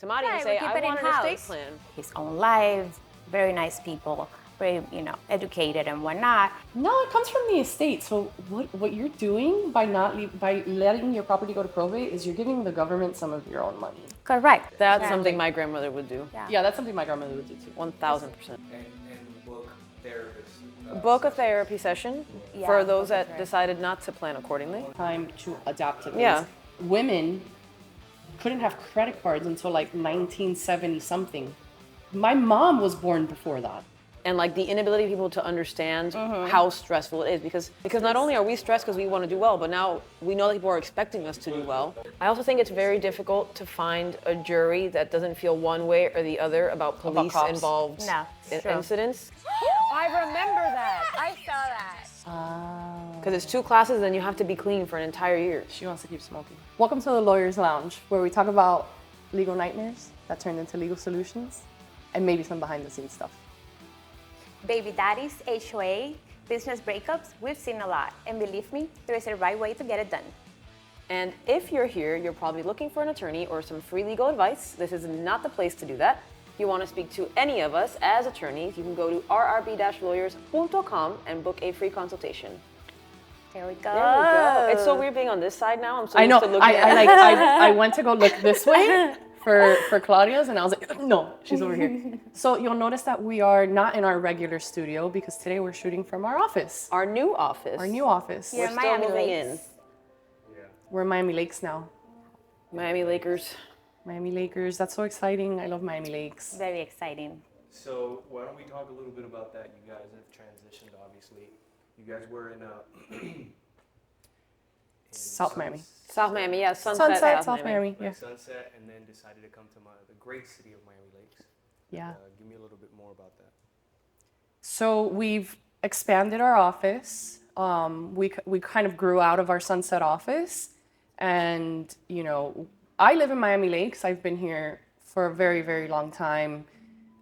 Tamari and Right, say, we keep I it want an in-house. estate plan. His own life, very nice people, very, educated and whatnot. No, it comes from the estate. So what you're doing by by letting your property go to probate is you're giving the government some of your own money. Correct. That's something my grandmother would do. Yeah, that's something my grandmother would do too. 1000%. And book therapists. Book a therapy session Yeah, for those book a that therapy. decided not to plan accordingly. Time to adapt to this. Yeah. Women couldn't have credit cards until like 1970 something. My mom was born before that. And like the inability of people to understand how stressful it is because not only are we stressed because we want to do well, but now we know that people are expecting us to do well. I also think it's very difficult to find a jury that doesn't feel one way or the other about police cops. involved No, it's true. incidents. I remember that. I saw that. Because it's 2 classes and you have to be clean for an entire year. She wants to keep smoking. Welcome to the Lawyer's Lounge, where we talk about legal nightmares that turned into legal solutions and maybe some behind the scenes stuff. Baby daddies, HOA, business breakups, we've seen a lot. And believe me, there is a right way to get it done. And if you're here, you're probably looking for an attorney or some free legal advice. This is not the place to do that. If you want to speak to any of us as attorneys, you can go to rrb-lawyers.com and book a free consultation. There we go. There we go. It's so weird being on this side now. I'm so I know. used to looking at I went to go look this way for Claudia's, and I was like, no, she's over here. So you'll notice that we are not in our regular studio because today we're shooting from our office. our new office. Our new office. You're We're in still Miami moving Lakes. We're in Miami Lakes now. Miami Lakers. Miami Lakers. That's so exciting. I love Miami Lakes. Very exciting. So why don't we talk a little bit about that? You guys have transitioned, obviously. You guys were in South Miami. South Miami, yeah, Sunset, South Miami. Yeah. Sunset, and then decided to come to the great city of Miami Lakes. Yeah. Give me a little bit more about that. So we've expanded our office. We kind of grew out of our Sunset office, and I live in Miami Lakes. I've been here for a very, very long time.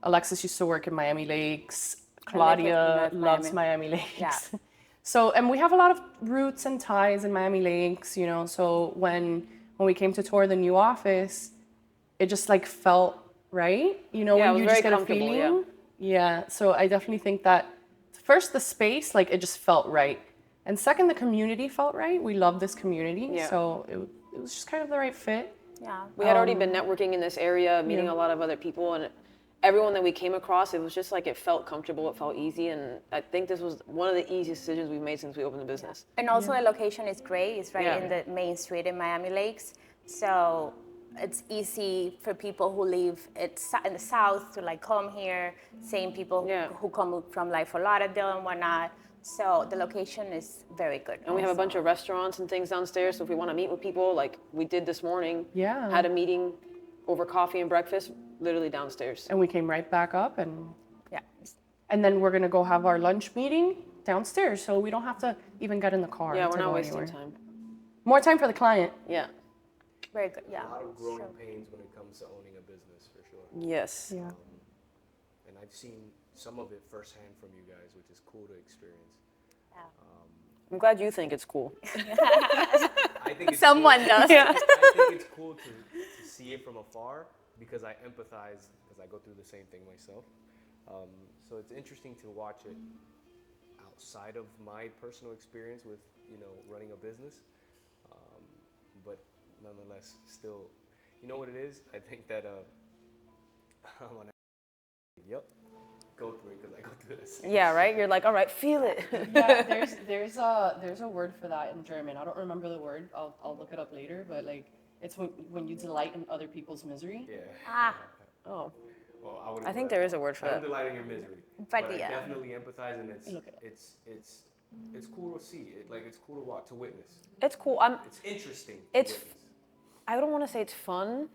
Alexis used to work in Miami Lakes. Claudia loves Miami Lakes. Yeah. So, and we have a lot of roots and ties in Miami Lakes, so when we came to tour the new office, it just like felt right, it when was you very just get a comfortable, feeling. Yeah, so I definitely think that first the space, like it just felt right. And second, the community felt right. We love this community, Yeah. so it was just kind of the right fit. Yeah. We had already been networking in this area, meeting a lot of other people, and everyone that we came across, it was just like it felt comfortable, it felt easy, and I think this was one of the easiest decisions we've made since we opened the business. And also the location is great. It's right Yeah. in the main street in Miami Lakes. So it's easy for people who live in the south to like come here. Same people Yeah. who come from like Fort Lauderdale and whatnot. So the location is very good. And we have a bunch of restaurants and things downstairs, so if we want to meet with people, like we did this morning, Yeah. had a meeting over coffee and breakfast, literally downstairs. And we came right back up, and Yeah. then we're gonna go have our lunch meeting downstairs, so we don't have to even get in the car. Yeah, to we're not go wasting anywhere. time. More time for the client. Yeah. Very good. Yeah. A lot of growing pains when it comes to owning a business, for sure. Yes. Yeah. And I've seen some of it firsthand from you guys, which is cool to experience. I'm glad you think it's cool. I think it's Someone cool. does. Yeah. I think it's cool to see it from afar because I empathize because I go through the same thing myself. So it's interesting to watch it outside of my personal experience with running a business, but nonetheless, still, you know what it is? I think that when go through it because I go through this. Yeah, right? You're like, all right, feel it. Yeah, there's a word for that in German. I don't remember the word. I'll look it up later. But like, it's when you delight in other people's misery. Yeah. Ah. Oh, Well, I think there is a word for I don't that. delight in your misery, But I yeah. definitely empathize, and Look it up. it's cool to see it. Like it's cool to watch, to witness. It's cool. It's interesting. to It's- witness. I don't want to say it's fun,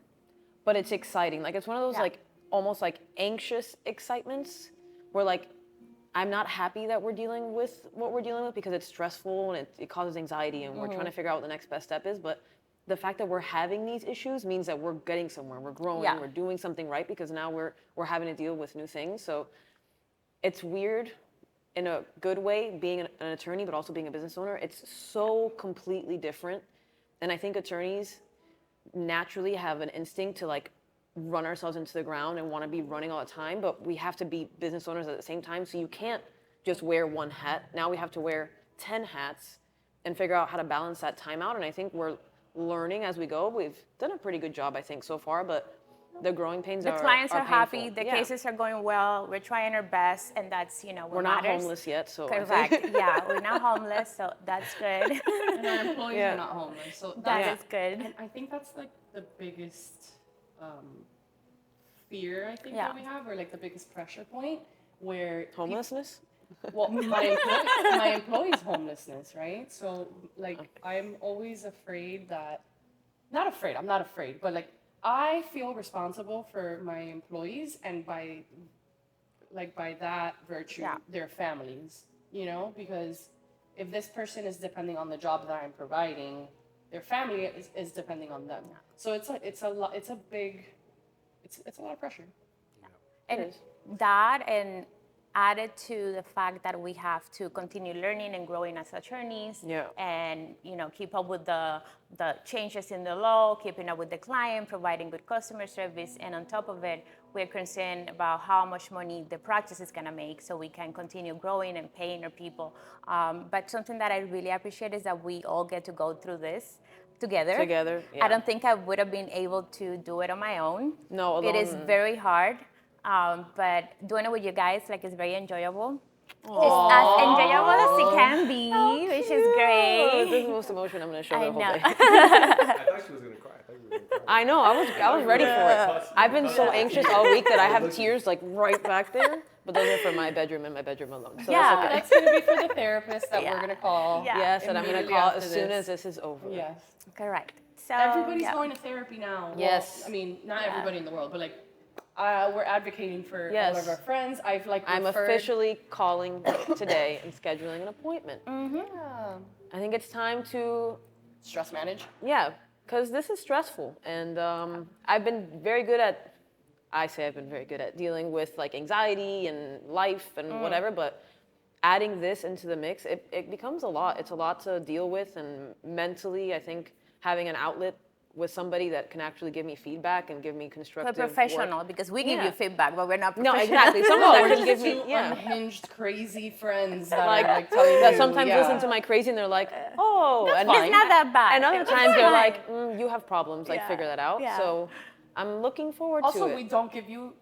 but it's exciting. Like it's one of those Yeah. like almost like anxious excitements where like I'm not happy that we're dealing with what we're dealing with because it's stressful and it causes anxiety and we're trying to figure out what the next best step is. But the fact that we're having these issues means that we're getting somewhere, we're growing, Yeah. we're doing something right because now we're having to deal with new things. So it's weird in a good way being an attorney, but also being a business owner. It's so completely different. And I think attorneys naturally have an instinct to like run ourselves into the ground and want to be running all the time, but we have to be business owners at the same time. So you can't just wear one hat. Now we have to wear 10 hats and figure out how to balance that time out. And I think we're learning as we go. We've done a pretty good job, I think, so far, but the growing pains The clients are happy, painful. the Yeah. cases are going well, we're trying our best, and that's, what We're not matters. homeless yet, so I Correct, think- yeah, we're not homeless, so that's good. And our employees Yeah. are not homeless. So That that's is good. And I think that's like the biggest fear I think Yeah. that we have, or like the biggest pressure point, where Homelessness? well, my employees' homelessness, right? So like I'm always afraid that, I'm not afraid, but like I feel responsible for my employees, and by that virtue, Yeah. their families, because if this person is depending on the job that I'm providing, their family is depending on them. So it's a lot of pressure. And that, and added to the fact that we have to continue learning and growing as attorneys, Yeah. and keep up with the changes in the law, keeping up with the client, providing good customer service, and on top of it, we're concerned about how much money the practice is going to make, so we can continue growing and paying our people. But something that I really appreciate is that we all get to go through this together. Yeah. I don't think I would have been able to do it on my own. No, It is alone. very hard. But doing it with you guys, is very enjoyable. It's as enjoyable as it can be, which is Oh, great. this is the most emotion I'm going to show I the whole know. day. I thought she was gonna cry. I thought you were gonna cry. I know, I was ready for it. I've been so anxious all week that I have tears like right back there. But those are for my bedroom and my bedroom alone. So Yeah. that's okay. That's gonna be for the therapist that Yeah. we're gonna call. Yeah. Yes, and I'm going to immediately call after as soon this. as this is over. Yes. Correct. So Everybody's yeah. going to therapy now. Well, Yes. I mean, not everybody in the world, but like, we're advocating for all Yes. of our friends. I'm officially calling today and scheduling an appointment. Yeah. I think it's time to, Stress manage. yeah, because this is stressful. And I've been very good at dealing with like anxiety and life and whatever, but adding this into the mix, it becomes a lot. It's a lot to deal with, and mentally, I think having an outlet with somebody that can actually give me feedback and give me We're constructive professional work. because we give Yeah. you feedback, but we're not No, professional. exactly. Someone that we're can just give me, two yeah. unhinged, crazy friends that Like, are like telling that you, sometimes yeah. listen to my crazy and they're like, oh, and It's not that bad. and other It's times they're fine. like, you have problems, like Yeah. figure that out. Yeah. So I'm looking forward Also, to it. we don't give you,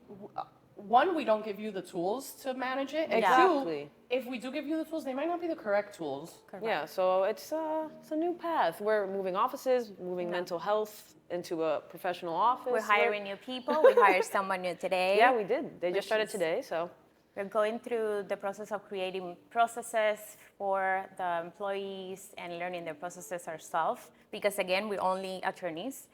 one, we don't give you the tools to manage it, and Exactly. two, if we do give you the tools, they might not be the correct tools. Yeah, so it's a new path. We're moving offices, moving mental health into a professional office. We're hiring new people. We hired someone new today. Yeah, we did. They Which just started is- today, so We're going through the process of creating processes for the employees and learning their processes ourselves. Because again, we're only attorneys,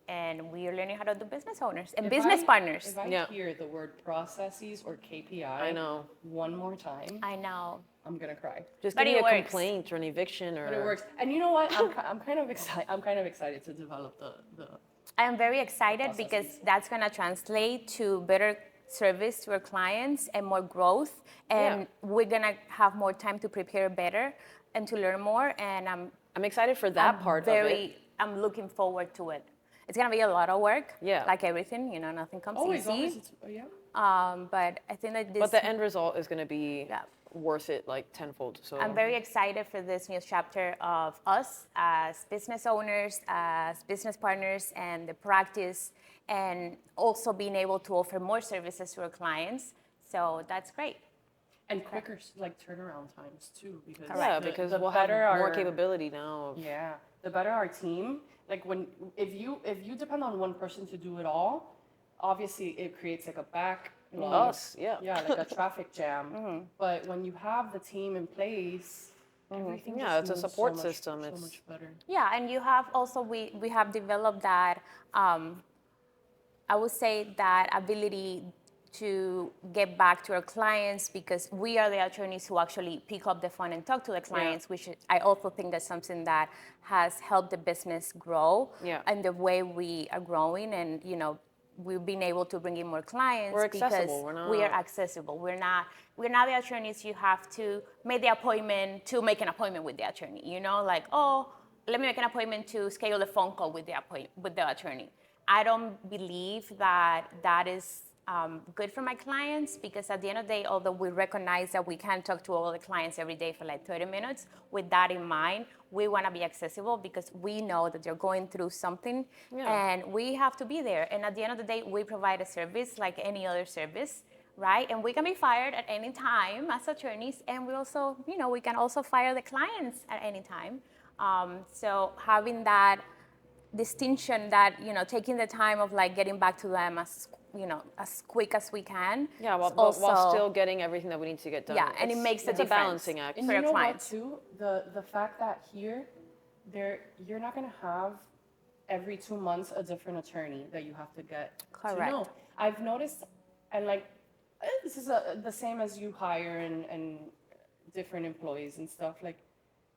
and we are learning how to do business owners and business partners. If I Yeah. hear the word processes or KPI I know. one more time, I know. I'm gonna cry. Just But give me it a works. complaint or an eviction or. But it works. And you know what? I'm kind of excited. I'm kind of excited to develop the I am very excited because that's going to translate to better service to our clients and more growth. And we're going to have more time to prepare better and to learn more. And I'm excited for that part of it. I'm looking forward to it. It's going to be a lot of work. Yeah. Like everything, nothing comes always. easy. Yeah. But I think that this. But the end result is going to be Yeah. worth it like tenfold. So I'm very excited for this new chapter of us as business owners, as business partners, and the practice, and also being able to offer more services to our clients. So that's great. And quicker like turnaround times too, because yeah, because the we'll have better more our- capability now. of- Yeah, the better our team. Like if you depend on one person to do it all, obviously it creates like a backlog. Us, yeah. Yeah, like a traffic jam. But when you have the team in place, everything Yeah, just it's a moves support so much, system. So It's- much better. Yeah, and you have also we have developed that I would say that ability to get back to our clients because we are the attorneys who actually pick up the phone and talk to the clients, which I also think that's something that has helped the business grow Yeah. and the way we are growing, and we've been able to bring in more clients We're because accessible. we are accessible. We're not the attorneys you have to make the appointment to make an appointment with the attorney. Like, oh, let me make an appointment to schedule a phone call with the attorney. I don't believe that that is good for my clients, because at the end of the day, although we recognize that we can't talk to all the clients every day for like 30 minutes, with that in mind, we want to be accessible because we know that they're going through something and we have to be there. And at the end of the day, we provide a service like any other service, right? And we can be fired at any time as attorneys, and we also, we can also fire the clients at any time. So having that distinction, that taking the time of like getting back to them as quick as we can. Yeah, while still getting everything that we need to get done. Yeah, and it makes it's a a balancing act. And for you your know clients. what too? The fact that here, you're not gonna have every 2 months a different attorney that you have to get Correct. to know. I've noticed, and like this is the same as you hire and different employees and stuff. Like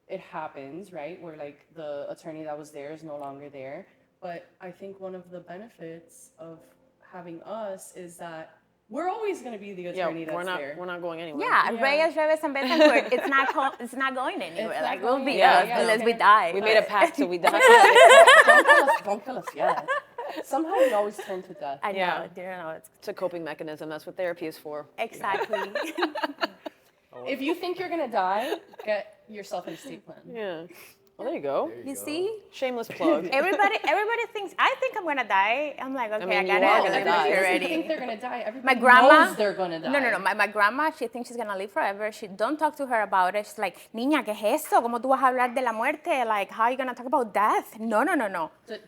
it happens, right? Where like the attorney that was there is no longer there. But I think one of the benefits of having us is that we're always going to be the attorney that's there. We're not going anywhere. Yeah, Reyes, Reves, and Betancourt, it's not going anywhere. It's Like not we'll be going us anywhere. unless we die. We made a pact till we die. Don't kill us yet. Somehow we always turn to death. I know, Yeah. it's It's a coping mechanism. That's what therapy is for. exactly. If you think you're going to die, get yourself an estate plan. Yeah. Well, there you go. You see? Shameless plug. Everybody thinks, I think I'm gonna die. I'm like, okay, I mean, you gotta are get gonna die. ready. Everybody doesn't think they're going to die. Everybody My grandma knows they're going to die. No. My grandma, she thinks she's gonna live forever. She don't talk to her about it. She's like, niña, ¿qué es eso? ¿Cómo tú vas a hablar de la muerte? Like, how are you gonna talk about death? No.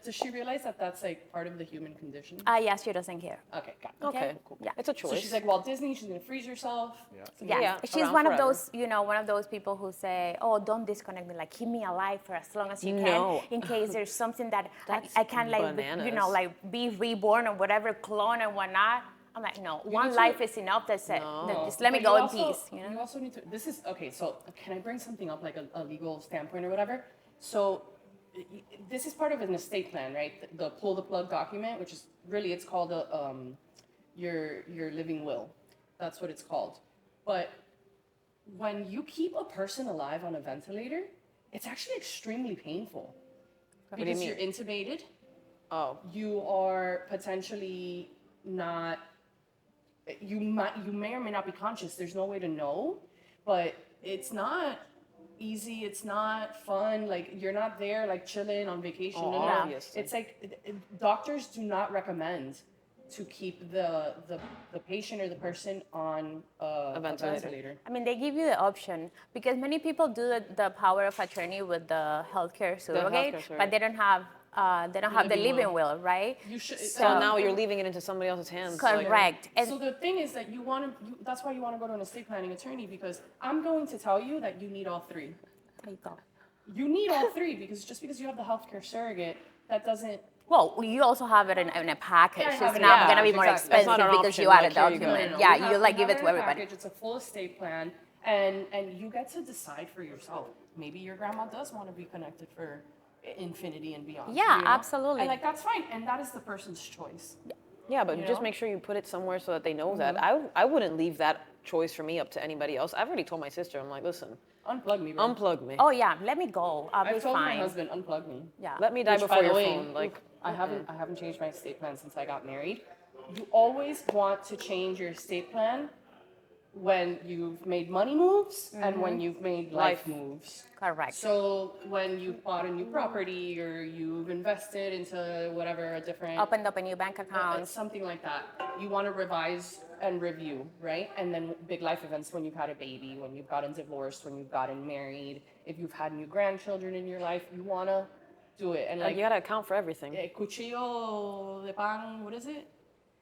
Does she realize that that's like part of the human condition? Yeah, she doesn't care. Okay, got it. Okay. Okay. Yeah. It's a choice. So she's like Walt Disney, she's going to freeze herself. Yeah. Yeah, She's around one of forever. those, one of those people who say, oh, don't disconnect me. Like, keep me alive for as long as you No. can, in case there's something that That's I can like, bananas. like be reborn or whatever, clone and whatnot. I'm like, no, one need to- life is enough. That's it. No. Just let me But go you in also- peace. You also need to, this is, okay, so can I bring something up, like a legal standpoint or whatever? So this is part of an estate plan, right? The pull the plug document, which is really, it's called your living will. That's what it's called. But when you keep a person alive on a ventilator, it's actually extremely painful. do you Because mean? you're intubated, Oh. you are potentially not, you may or may not be conscious. There's no way to know, but it's not easy. It's not fun. Like you're not there like chilling on vacation. Oh, No. obviously. It's like doctors do not recommend to keep the patient or the person on a ventilator. ventilator. I mean, they give you the option because many people do the power of attorney with the healthcare surrogate, healthcare surrogate. but they don't have the Living living will, right? You should. So now you're leaving it into somebody else's hands. like- Correct. And So the thing is that that's why you want to go to an estate planning attorney, because I'm going to tell you that you need all three. there you go. You need all three because just because you have the healthcare surrogate, that doesn't. Well, you also have it in a package. Yeah, I it's have it in not a going to be package, more exactly. That's expensive not an because option, you add a like, here you go. document. No, Yeah, we you have- like we give have it in to a everybody. package. It's a full estate plan, and you get to decide for yourself. Maybe your grandma does want to be connected for infinity and beyond. Yeah, absolutely. And like that's fine, and that is the person's choice. Yeah, but You just know? make sure you put it somewhere so that they know that. I wouldn't leave that choice for me up to anybody else. I've already told my sister, I'm like, listen, Unplug me, bro. unplug me. Oh yeah, let me go. I'll be I've told my fine. husband, unplug me. Yeah. Let me die Which, before by the your way, phone. Like, I haven't changed my estate plan since I got married. You always want to change your estate plan when you've made money moves and when you've made life moves. Correct. So when you bought a new property or you've invested into whatever a different Opened up a new bank account. something like that, you want to revise and review, right? And then big life events, when you've had a baby, when you've gotten divorced, when you've gotten married, if you've had new grandchildren in your life, you want to do it. And like like you gotta account for everything. cuchillo de pan, what is it?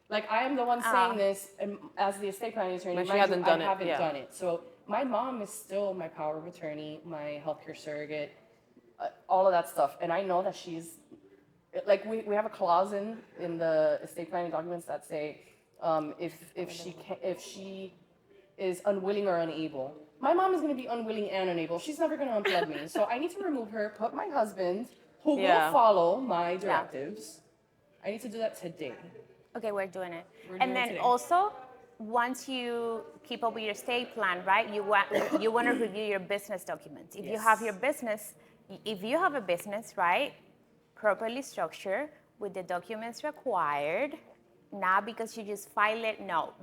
Like I am the one saying this, and as the estate planning attorney, But she mind hasn't you, done I it, haven't yeah. done it. So my mom is still my power of attorney, my healthcare surrogate, all of that stuff. And I know that she's, like we have a clause in the estate planning documents that say, if she is unwilling or unable. My mom is going to be unwilling and unable. She's never going to unplug me. So I need to remove her, put my husband, who Yeah. will follow my directives. I need to do that today. Okay, we're doing it. We're And doing it then today. also, once you keep up with your estate plan, right? You want to review your business documents. If you have Yes. your business, if you have a business, right, properly structured, with the documents required, not because you just file it. No,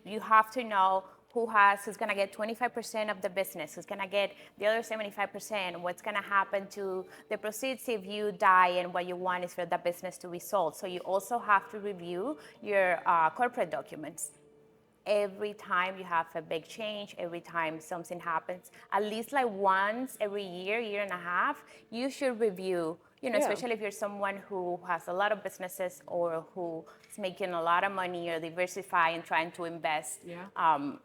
you have to know who's gonna get 25% of the business, who's gonna get the other 75%, what's gonna happen to the proceeds if you die, and what you want is for the business to be sold. So you also have to review your corporate documents. Every time you have a big change, every time something happens, at least like once every year and a half, you should review, especially if you're someone who has a lot of businesses or who is making a lot of money or diversify and trying to invest.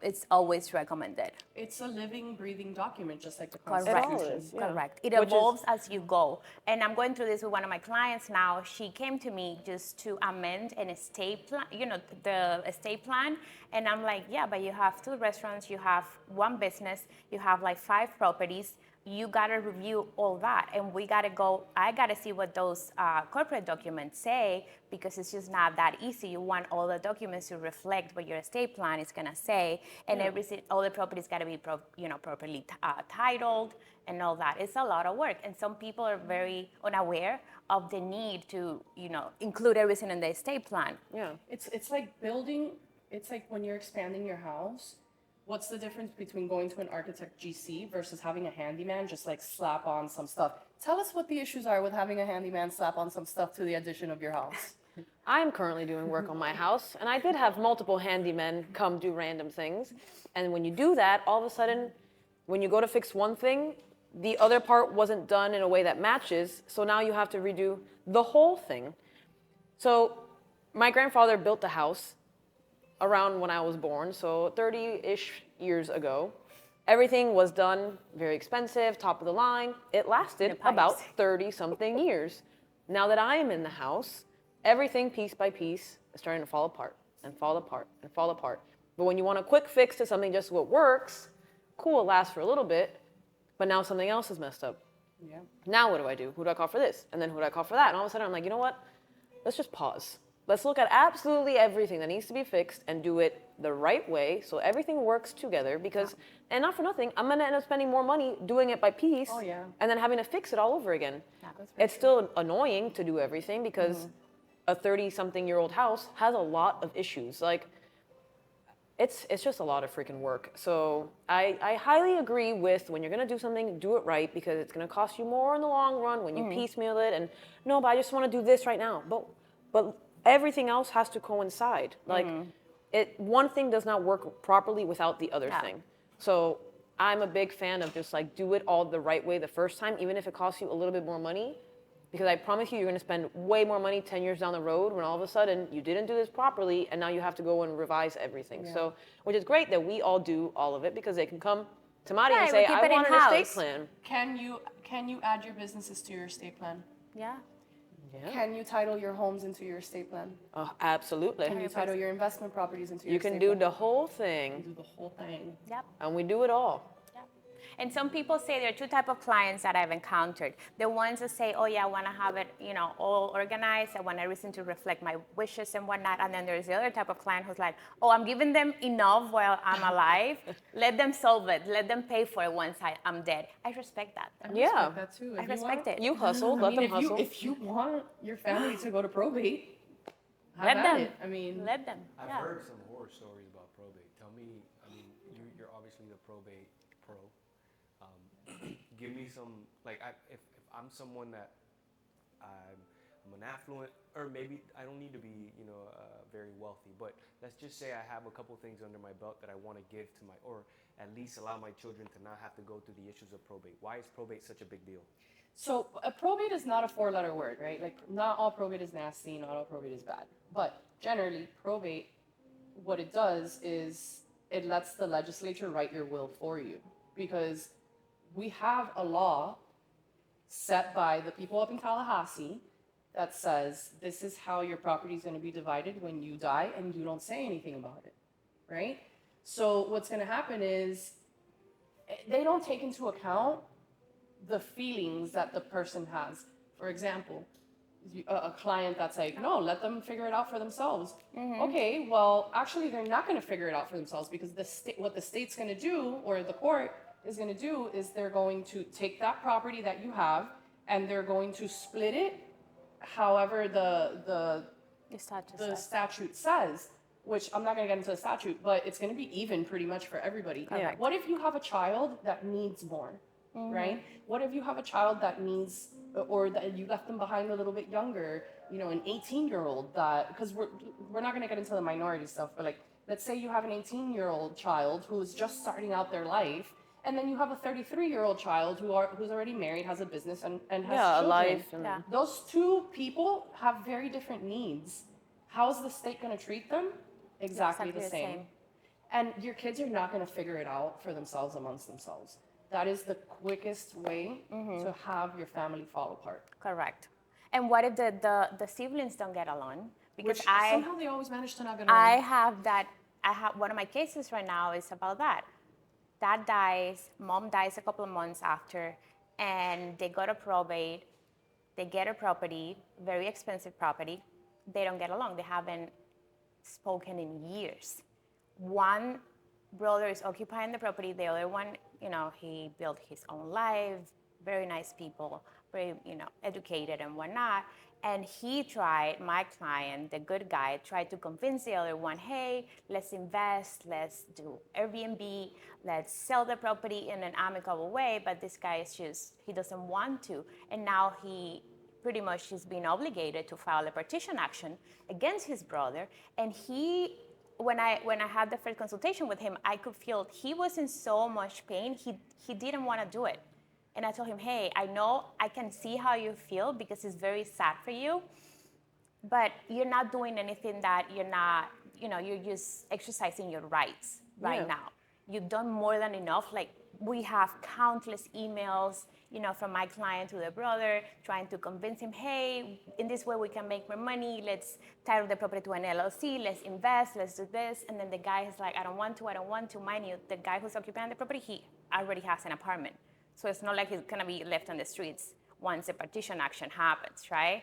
It's always recommended. It's a living, breathing document, just like the Correct. Constitution. It all is, yeah. Correct. It Which is- evolves as you go. And I'm going through this with one of my clients now. She came to me just to amend an estate plan, the estate plan. And I'm like, yeah, but you have 2 restaurants, you have 1 business, you have like 5 properties. You gotta review all that, and I gotta see what those corporate documents say, because it's just not that easy. You want all the documents to reflect what your estate plan is gonna say, and all the properties gotta be properly titled and all that. It's a lot of work, and some people are very unaware of the need to include everything in the estate plan. Yeah. It's like building, it's like when you're expanding your house, what's the difference between going to an architect GC versus having a handyman just like slap on some stuff? Tell us what the issues are with having a handyman slap on some stuff to the addition of your house. I'm currently doing work on my house, and I did have multiple handymen come do random things. And when you do that, all of a sudden, when you go to fix one thing, the other part wasn't done in a way that matches, so now you have to redo the whole thing. So my grandfather built the house around when I was born, so 30-ish years ago. Everything was done very expensive, top of the line. It lasted about 30-something years. Now that I am in the house, everything piece by piece is starting to fall apart and fall apart and fall apart. But when you want a quick fix to something just what works, cool, it lasts for a little bit, but now something else is messed up. Yeah. Now what do I do? Who do I call for this? And then who do I call for that? And all of a sudden I'm like, you know what? Let's just pause. Let's look at absolutely everything that needs to be fixed and do it the right way so everything works together, because, and not for nothing, I'm gonna end up spending more money doing it by piece and then having to fix it all over again. It's still annoying to do everything because a 30-something-year-old house has a lot of issues. Like, it's just a lot of freaking work. So I highly agree with, when you're gonna do something, do it right, because it's gonna cost you more in the long run when you piecemeal it. And no, but I just wanna do this right now. But everything else has to coincide. Like, one thing does not work properly without the other thing. So I'm a big fan of just like, do it all the right way the first time, even if it costs you a little bit more money. Because I promise you, you're gonna spend way more money 10 years down the road when all of a sudden you didn't do this properly and now you have to go and revise everything. So, which is great that we all do all of it, because they can come to Mari and say, I want an estate plan. Can you add your businesses to your estate plan? Yeah. Can you title your homes into your estate plan? Absolutely. Can you title your investment properties into your You estate can plan? do the whole thing, Do the whole thing. Yep. and we do it all. And some people say there are 2 types of clients that I've encountered. The ones that say, oh yeah, I want to have it, all organized. I want everything to reflect my wishes and whatnot. And then there's the other type of client who's like, oh, I'm giving them enough while I'm alive. Let them solve it. Let them pay for it once I'm dead. I respect that. I respect that too. I respect it. You hustle, let them hustle. If you want your family to go to probate, Let them. it. I mean, Let them. I've Yeah. heard some horror stories about probate. Tell me, you're obviously the probate pro. Give me some, like, if I'm someone that I'm an affluent, or maybe I don't need to be, very wealthy, but let's just say I have a couple things under my belt that I want to give to or at least allow my children to not have to go through the issues of probate. Why is probate such a big deal? so a probate is not a 4-letter word, right? Like, not all probate is nasty, not all probate is bad. But generally, probate, what it does is it lets the legislature write your will for you, because we have a law set by the people up in Tallahassee that says this is how your property is going to be divided when you die, and you don't say anything about it, right? So what's going to happen is they don't take into account the feelings that the person has. For example, a client that's like, no, let them figure it out for themselves. Okay, well, actually, they're not going to figure it out for themselves, because what the state's going to do, or the court is going to do, is they're going to take that property that you have and they're going to split it however the Statute statute says, which I'm not going to get into the statute, but it's going to be even pretty much for everybody. Yeah. What if you have a child that needs more, right? What if you have a child that needs, or that you left them behind a little bit younger, you know, an 18-year-old that, because we're not going to get into the minority stuff, but like, let's say you have an 18-year-old child who is just starting out their life, and then you have a 33-year-old child who's already married, has a business, and has Yeah, a children. life. And Yeah. Those two people have very different needs. How is the state going to treat them? Exactly the same. And your kids are not going to figure it out for themselves amongst themselves. That is the quickest way to have your family fall apart. Correct. And what if the siblings don't get along? Because Which somehow they always manage to not get along. I have one of my cases right now is about that. Dad dies, mom dies a couple of months after, and they go to probate. They get a property, very expensive property. They don't get along. They haven't spoken in years. One brother is occupying the property. The other one, you know, he built his own life, very nice people, very, you know, educated and whatnot. And he tried, my client, the good guy, tried to convince the other one, hey, let's invest, let's do Airbnb, let's sell the property in an amicable way. But this guy is just, he doesn't want to. And now he pretty much is being obligated to file a partition action against his brother. And he, when I had the first consultation with him, I could feel he was in so much pain. He didn't want to do it. And I told him, hey, I know I can see how you feel because it's very sad for you, but you're not doing anything that you're not, you know, you're just exercising your rights right now. You've done more than enough. Like, we have countless emails, you know, from my client to the brother, trying to convince him, hey, in this way we can make more money. Let's title the property to an LLC. Let's invest. Let's do this. And then the guy is like, I don't want to. Mind you, the guy who's occupying the property, he already has an apartment. So it's not like he's gonna be left on the streets once the partition action happens, right?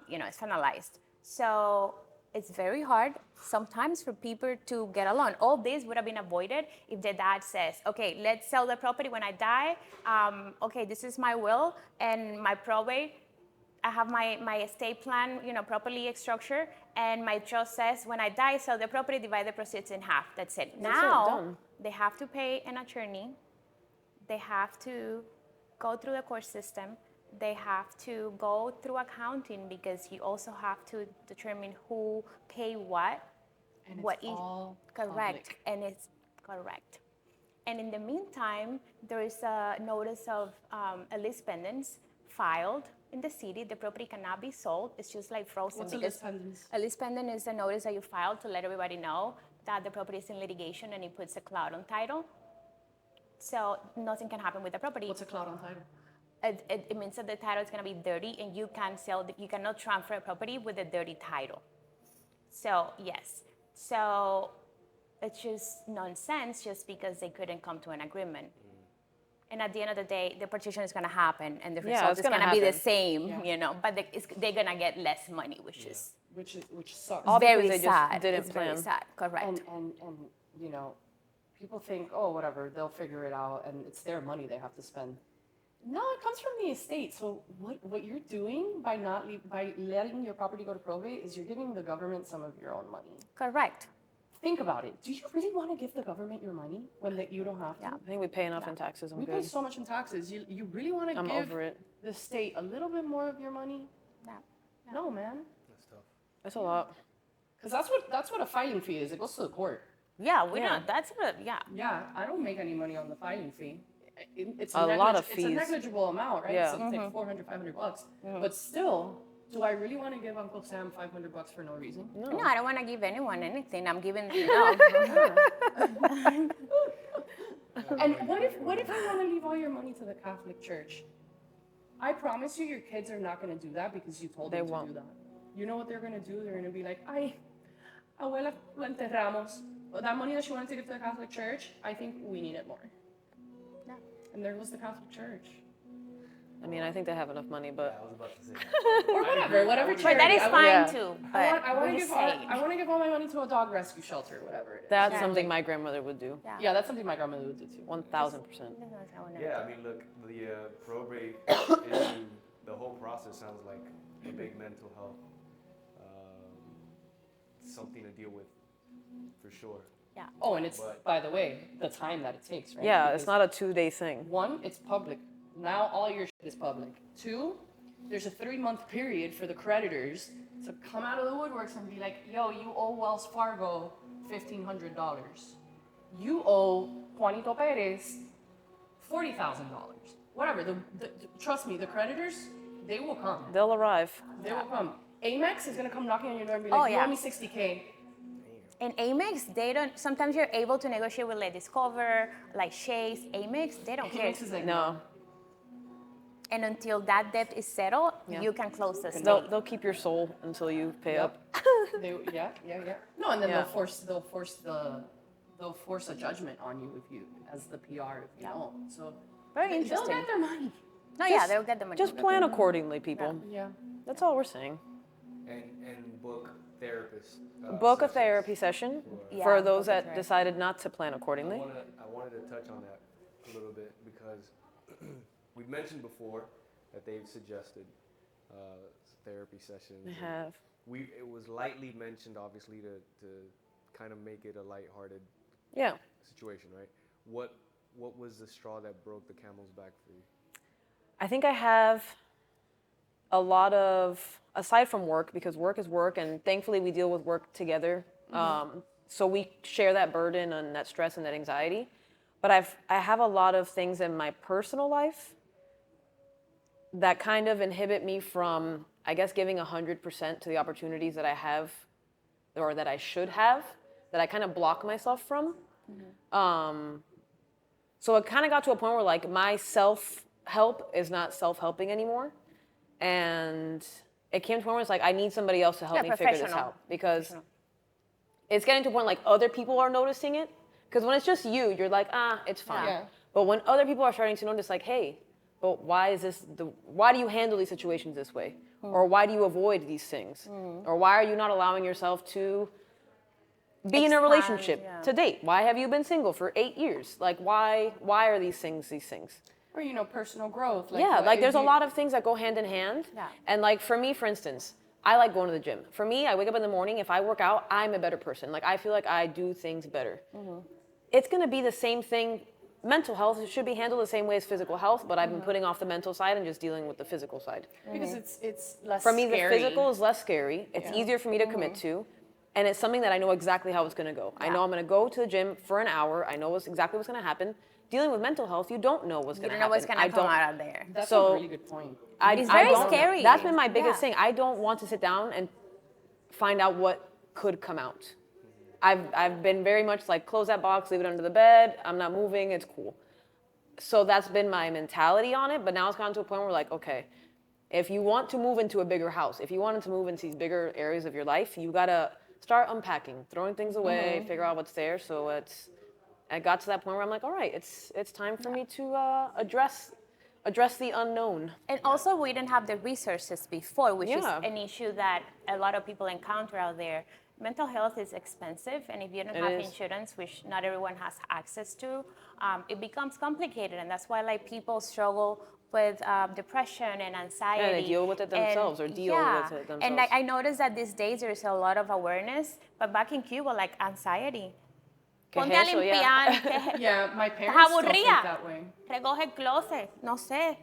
You know, it's finalized. So it's very hard sometimes for people to get along. All this would have been avoided if the dad says, okay, let's sell the property when I die. Okay, this is my will and my probate. I have my estate plan, you know, properly structured, and my trust says when I die, sell the property, divide the proceeds in half. That's it. Now they have to pay an attorney. They have to go through the court system. They have to go through accounting because you also have to determine who pay what. And what it's all correct. public. And it's correct. And in the meantime, there is a notice of a lis pendens filed in the city. The property cannot be sold. It's just like frozen. What's a lis pendens? A lis pendens is a notice that you file to let everybody know that the property is in litigation, and it puts a cloud on title. So nothing can happen with the property. What's a cloud on title? It means that the title is going to be dirty, and you cannot transfer a property with a dirty title. So yes, so it's just nonsense just because they couldn't come to an agreement. And at the end of the day, the partition is going to happen, and the result is going to be the same, you know. But they're going to get less money, which sucks. All because very they just sad. didn't It's plan. very sad. Correct. And you know, people think, oh, whatever, they'll figure it out, and it's their money they have to spend. No, it comes from the estate. So what you're doing by by letting your property go to probate is you're giving the government some of your own money. Correct. Think about it. Do you really want to give the government your money when you don't have to? Yeah. I think we pay enough in taxes. I'm We good. pay so much in taxes. You really want to I'm give over it. the state a little bit more of your money? Yeah. No, man. That's tough. That's a lot. Because that's what a filing fee is. It goes to the court. Yeah, we Yeah. don't. That's what. Yeah. Yeah, I don't make any money on the filing fee. It's A lot of It's a fees. negligible amount, right? Yeah. So it's like $400, $500. But still, do I really want to give Uncle Sam $500 for no reason? No, I don't want to give anyone anything. I'm giving no. And what if you want to leave all your money to the Catholic Church? I promise you, your kids are not going to do that because you told them to do that. You know what they're going to do? They're going to be like, ay, abuela, lo enterramos. But that money that she wanted to give to the Catholic Church, I think we need it more. No. And there was the Catholic Church. I mean, I think they have enough money, I but was about to say that. Or whatever But charity. that is I fine Yeah. too. I But want we're to just give all, saying. I want to give all my money to a dog rescue shelter, whatever it is. that's Yeah. something my grandmother would do. Yeah, that's something my grandmother would do too. 1000%. Yeah, I mean, look, the probate issue, the whole process sounds like a big mental health something to deal with for sure. Yeah. Oh, and it's, by the way, the time that it takes, right? Yeah, it's Because not a 2-day thing. one, it's public. Now all your shit is public. Two, there's a 3-month period for the creditors to come out of the woodworks and be like, yo, you owe Wells Fargo $1,500. You owe Juanito Perez $40,000. Whatever. Trust me, the creditors, they will come. They'll arrive. They will come. Amex is gonna come knocking on your door and be Oh, like, you yeah. owe me $60K. And Amex, they don't. Sometimes you're able to negotiate with like Discover, like Chase. Amex, they don't care. Amex is like, No, And until that debt is settled, Yeah. you can close the they'll state. they'll keep your soul until you pay Yep. up. Yeah. No, and then Yeah. they'll force a judgment on you if you, as the PR, if you don't. So Very they'll interesting. get their money. No, yeah, they'll get the money. Just plan accordingly, people. Yeah. That's all we're saying. And book therapists. Book a sessions. therapy session Yeah, for book those a that therapy. decided not to plan I accordingly. wanted to touch on that a little bit because we've mentioned before that they've suggested therapy sessions. I and have. It was lightly mentioned, obviously, to kind of make it a lighthearted Yeah. situation, right? What was the straw that broke the camel's back for you? I think I have a lot of, aside from work, because work is work, and thankfully we deal with work together. So we share that burden and that stress and that anxiety. But I have a lot of things in my personal life that kind of inhibit me from, I guess, giving 100% to the opportunities that I have or that I should have, that I kind of block myself from. So it kind of got to a point where like my self-help is not self-helping anymore. And it came to a point where it's like, I need somebody else to help me figure this professional. out. Because it's getting to a point like other people are noticing it. Because when it's just you, you're like, it's fine. Yeah. But when other people are starting to notice like, hey, but why do you handle these situations this way? Or why do you avoid these things? Or why are you not allowing yourself to be in a Expand, relationship yeah. to date? Why have you been single for 8 years? Like, why are these things? Or, personal growth. Yeah, what like if there's a you- lot of things that go hand in hand. Yeah. And like for me, for instance, I like going to the gym. For me, I wake up in the morning, if I work out, I'm a better person. Like I feel like I do things better. It's gonna be the same thing. Mental health should be handled the same way as physical health, but I've been putting off the mental side and just dealing with the physical side. Because it's less For me, scary. the physical is less scary. It's easier for me to commit to. And it's something that I know exactly how it's going to go. I know I'm going to go to the gym for an hour. I know exactly what's going to happen. Dealing with mental health, you don't know what's You going to don't know happen. what's gonna come out of there. That's so- a really good point. It's very don't- scary. That's been my biggest Yeah. thing. I don't want to sit down and find out what could come out. I've been very much like, close that box, leave it under the bed. I'm not moving. It's cool. So that's been my mentality on it. But now it's gotten to a point where like, okay, if you want to move into a bigger house, if you wanted to move into these bigger areas of your life, you got to start unpacking, throwing things away, figure out what's there. So I got to that point where I'm like, all right, it's time for me to address the unknown. And also, we didn't have the resources before, which is Yeah. an issue that a lot of people encounter out there. Mental health is expensive, and if you don't It have is. insurance, which not everyone has access to, it becomes complicated, and that's why like people struggle with depression and anxiety. Yeah, they deal with it themselves or deal with it And themselves. like I noticed that these days there's a lot of awareness, but back in Cuba, like anxiety. Que Ponte a eso, yeah. limpiar, que Yeah, my parents estás still think aburrida. that way. Recoge el closet, no sé.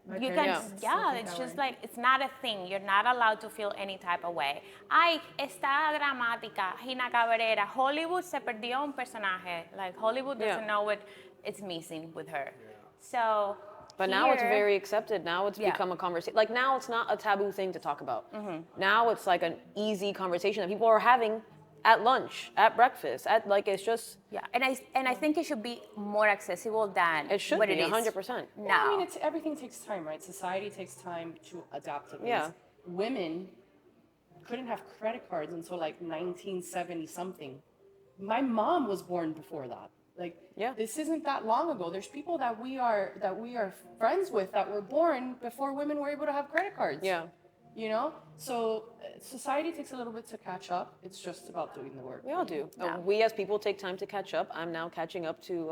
My You can, parents still yeah, think it's that just way. like, it's not a thing. You're not allowed to feel any type of way. Ay, está dramática, Gina Cabrera. Hollywood se perdió un personaje. Like, Hollywood doesn't Yeah. know what it's missing with her. So, But now it's here- very accepted. Now it's Yeah. become a conversation. Like now it's not a taboo thing to talk about. Now it's like an easy conversation that people are having at lunch, at breakfast, it's just, Yeah, and I think it should be more accessible than it should what be it is 100%. now. Yeah, I mean, everything takes time, right? Society takes time to adapt to this. Yeah. Women couldn't have credit cards until like 1970 something. My mom was born before that. Like, Yeah. this isn't that long ago. There's people that we are friends with that were born before women were able to have credit cards. Yeah. So society takes a little bit to catch up. It's just about doing the work. We all do. Yeah. We as people take time to catch up. I'm now catching up to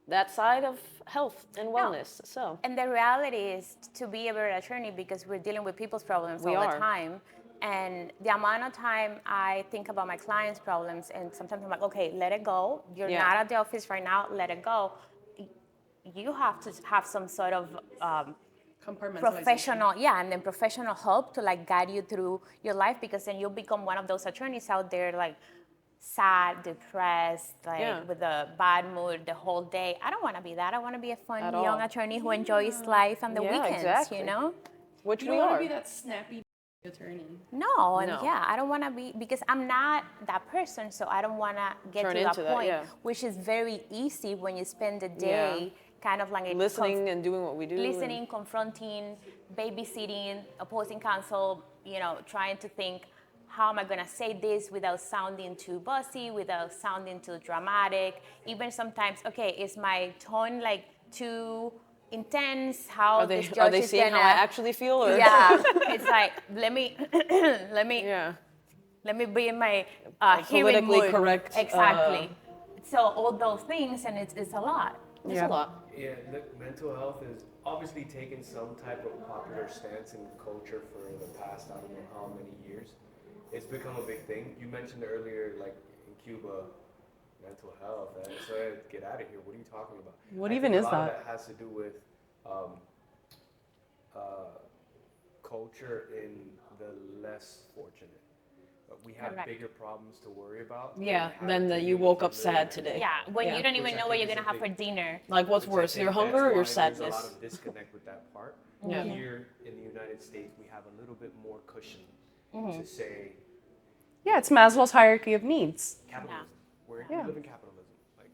that side of health and wellness. So And the reality is to be a better attorney because we're dealing with people's problems We all are. the time. And the amount of time I think about my clients' problems, and sometimes I'm like, okay, let it go. You're Yeah. not at the office right now, let it go. You have to have some sort of professional, and then professional help to like guide you through your life, because then you'll become one of those attorneys out there like sad, depressed, like Yeah. with a bad mood the whole day. I don't want to be that. I want to be a fun At young all. attorney who enjoys life and the Yeah, weekends, exactly. you know? which You we don't want are. to be that snappy attorney. No, and No. yeah, I don't want to be, because I'm not that person, so I don't want to get Turn to that into that, point, yeah. which is very easy when you spend the Yeah. day kind of like Listening and doing what we do. and- listening, confronting, babysitting, opposing counsel, you know, trying to think, how am I going to say this without sounding too bossy, without sounding too dramatic? Even sometimes, okay, is my tone like too intense? How this judge Are they is seeing gonna, how I actually feel? Or? yeah, it's like, let me Yeah. let me be in my hearing politically mood. correct, Exactly. So all those things, and it's a lot. It's a lot. Yeah, look, mental health is obviously taken some type of popular stance in culture for the past, I don't know how many years. It's become a big thing. You mentioned earlier, like in Cuba, mental health. And so get out of here. What are you talking about? What I even think is a lot that? of that has to do with culture in the less fortunate. We have Correct. bigger problems to worry about. Yeah, we than have that to you deal woke with up the living sad end. today. Yeah, when Yeah. you don't even Which I know what think you're is gonna a have for big- dinner. Like, what's Which I worse, think your that's hunger or your why there's a lot sadness? of disconnect with that part. Yeah. Here in the United States, we have a little bit more cushion to say Yeah, it's Maslow's hierarchy of needs. capitalism. We live in capitalism. Like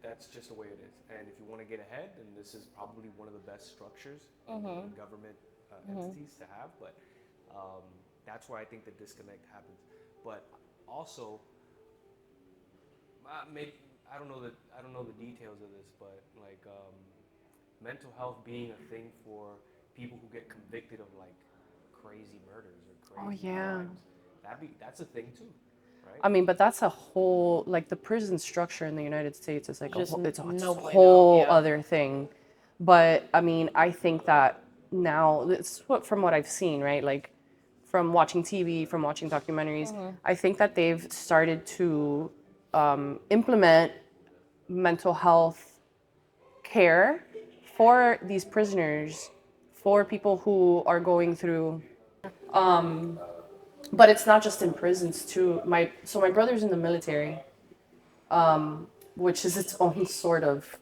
that's just the way it is. And if you want to get ahead, then this is probably one of the best structures in government entities to have. But that's why I think the disconnect happens. But also, maybe I don't know the details of this, but like mental health being a thing for people who get convicted of like crazy murders or crazy crimes. That's a thing too, right? I mean, but that's a whole, like the prison structure in the United States is like Just it's a no bueno, whole yeah. other thing. But I mean, I think that now, it's from what I've seen, right? Like from watching TV, from watching documentaries, I think that they've started to implement mental health care for these prisoners, for people who are going through but it's not just in prisons too. My brother's in the military, which is its own sort of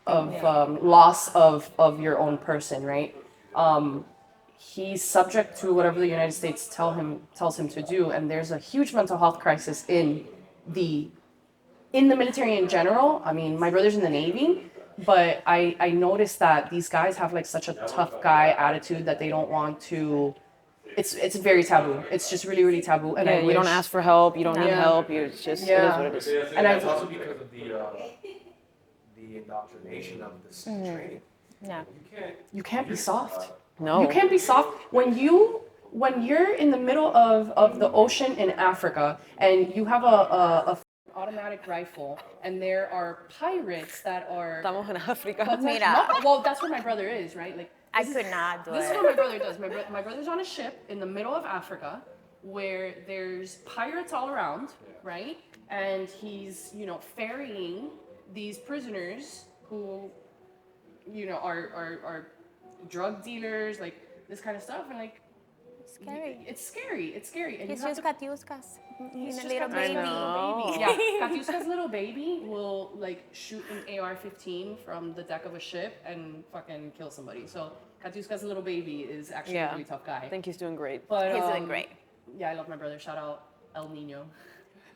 loss of your own person, right? He's subject to whatever the United States tells him to do, and there's a huge mental health crisis the in the military in general. I mean, my brother's in the Navy, but I noticed that these guys have like such a tough guy attitude that they don't want to. It's very taboo. It's just really, really taboo. And Yeah, I you don't wish- ask for help. You don't need Yeah. help. It's just Yeah. it is what it is. And it's I also because of the indoctrination of this training. Yeah. you can't be soft. No. You can't be soft when you're in the middle of the ocean in Africa and you have a automatic rifle and there are pirates that are. Estamos en África. Mira. No, well, that's where my brother is, right? Like I this is- could not do This is it. what my brother does. My brother's on a ship in the middle of Africa where there's pirates all around, right? And he's, ferrying these prisoners who, are drug dealers, like this kind of stuff. And like, Scary. it's scary. It's scary. And He's you have just Katiuskas. He's a just little got baby. know. Yeah, Katiuska's little baby will like shoot an AR-15 from the deck of a ship and fucking kill somebody. So Katiuska's little baby is actually a Yeah. really tough guy. I think he's doing great. But He's doing great. Yeah, I love my brother. Shout out El Nino.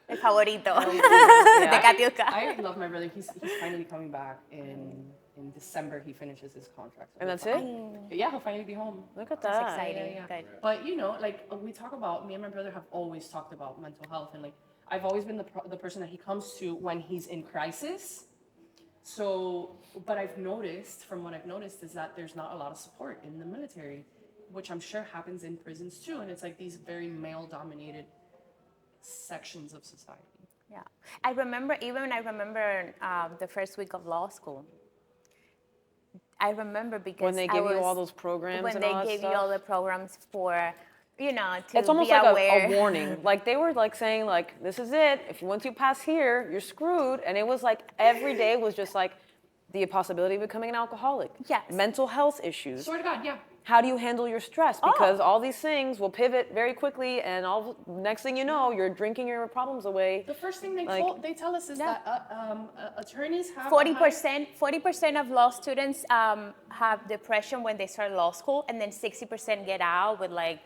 El favorito de Yeah. Katiuska. I love my brother. He's finally coming back in December. He finishes his contract. So And that's he'll it. finally- Yeah, he'll finally be home. Look at That's that. exciting. yeah. Good. But like we talk about, me and my brother have always talked about mental health, and like I've always been the person that he comes to when he's in crisis. So, but what I've noticed is that there's not a lot of support in the military, which I'm sure happens in prisons too. And it's like these very male-dominated sections of society. Yeah, I remember the first week of law school. I remember because When they give you all those programs when and they all that gave you stuff. all the programs for, to It's almost be like aware. a warning. Like they were like saying like, this is it. If once you pass here, you're screwed. And it was like every day was just like the possibility of becoming an alcoholic. Yes. Mental health issues. Swear to God, yeah. How do you handle your stress? Because all these things will pivot very quickly, and next thing you know, you're drinking your problems away. The first thing they tell us is Yeah. that attorneys have 40% of law students have depression when they start law school, and then 60% get out with like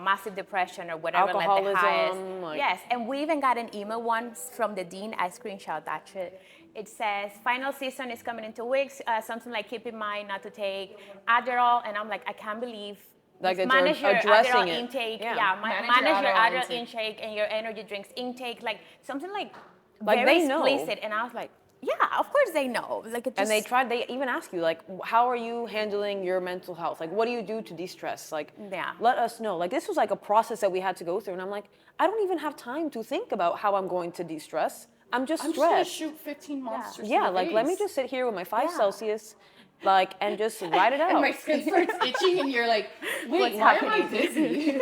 massive depression or whatever, like the highest. Alcoholism, Yes, and we even got an email once from the dean. I screenshot that shit. It says final season is coming in 2 weeks. Something like keep in mind not to take Adderall, and I'm like, I can't believe. Like it's Manage your addressing Adderall it. intake. Yeah. Yeah, Manage your your Adderall Adderall intake and your energy drinks intake. Like something like Like, very they know. explicit. And I was like, yeah, of course they know. Like it just, And they even ask you, like, how are you handling your mental health? Like, what do you do to de-stress? Like, Yeah. let us know. Like, this was like a process that we had to go through. And I'm like, I don't even have time to think about how I'm going to de-stress. I'm just I'm just gonna stressed. shoot 15 monsters. Yeah, in the like, let me face. just sit here with my 5 Yeah. Celsius, like, and just write it out. And my skin starts itching, and you're like, wait, What's why am I happening? dizzy?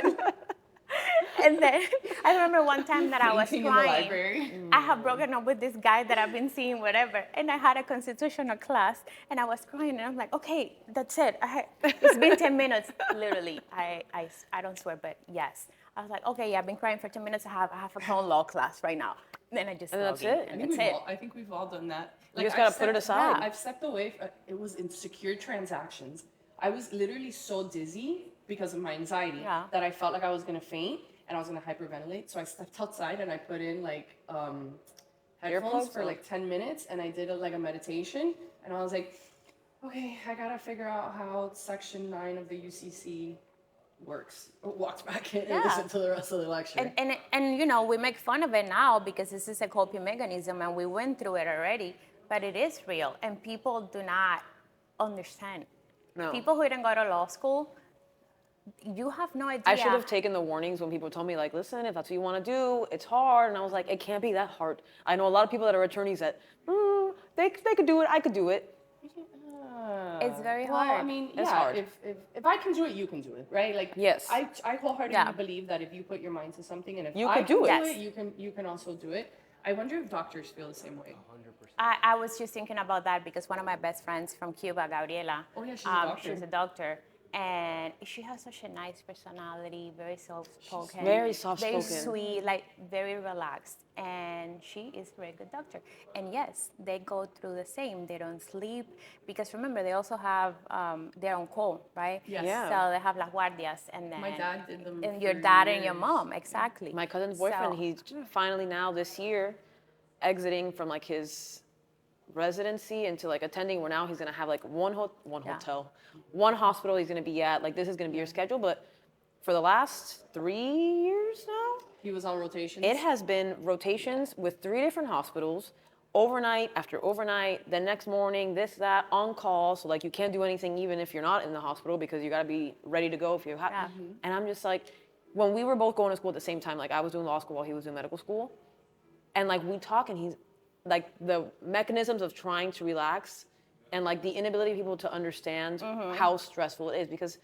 and then I remember one time that I was Fainting in the crying. library. I have broken up with this guy that I've been seeing, whatever, and I had a constitutional class, and I was crying, and I'm like, okay, that's it. It's been 10 minutes, literally. I don't swear, but yes. I was like, okay, yeah, I've been crying for 10 minutes. I have a phone law class right now. And then I just And log that's in, it. and I that's it. think we've all done that. You just gotta I've put it stepped- aside. Yeah, I've stepped away. It was in secure transactions. I was literally so dizzy because of my anxiety Yeah. that I felt like I was gonna faint and I was gonna hyperventilate. So I stepped outside and I put in like headphones Earplugs? for like 10 minutes, and I did like a meditation. And I was like, okay, I gotta figure out how Section 9 of the UCC works. Walked back in and Yeah. listened to the rest of the lecture. And we make fun of it now because this is a coping mechanism and we went through it already, but it is real and people do not understand. No. People who didn't go to law school, you have no idea. I should have taken the warnings when people told me, like, listen, if that's what you want to do, it's hard. And I was like, it can't be that hard. I know a lot of people that are attorneys that, they could do it, I could do it. It's very Well, hard. I mean, It's yeah, hard. if I can do it, you can do it, right? Like, Yes. I wholeheartedly Yeah. believe that if you put your mind to something, and if You I could can do it. Yes. you can also do it. I wonder if doctors feel the same way. 100%. I was just thinking about that because one of my best friends from Cuba, Gabriela, Oh, yeah, she's a doctor. she's a doctor, and she has such a nice personality, very soft-spoken, very soft-spoken. very sweet, like very relaxed, and she is a very good doctor. And yes, they go through the same. They don't sleep because remember they also have they're on call, right? Yes. Yeah. So they have las guardias, and then My dad did them and your for dad and your years. mom, exactly. My cousin's boyfriend, So- he's finally now this year exiting from like his residency into like attending where now he's gonna have like one hotel, one hospital he's gonna be at. Like this is gonna be your schedule. But for the last 3 years now, He was on rotations. it has been rotations with 3 different hospitals, overnight after overnight, the next morning, this, that, on call. So like you can't do anything even if you're not in the hospital because you gotta be ready to go if you have. Yeah. And I'm just like, when we were both going to school at the same time, like I was doing law school while he was doing medical school, and like we talk and he's like the mechanisms of trying to relax and like the inability of people to understand how stressful it is because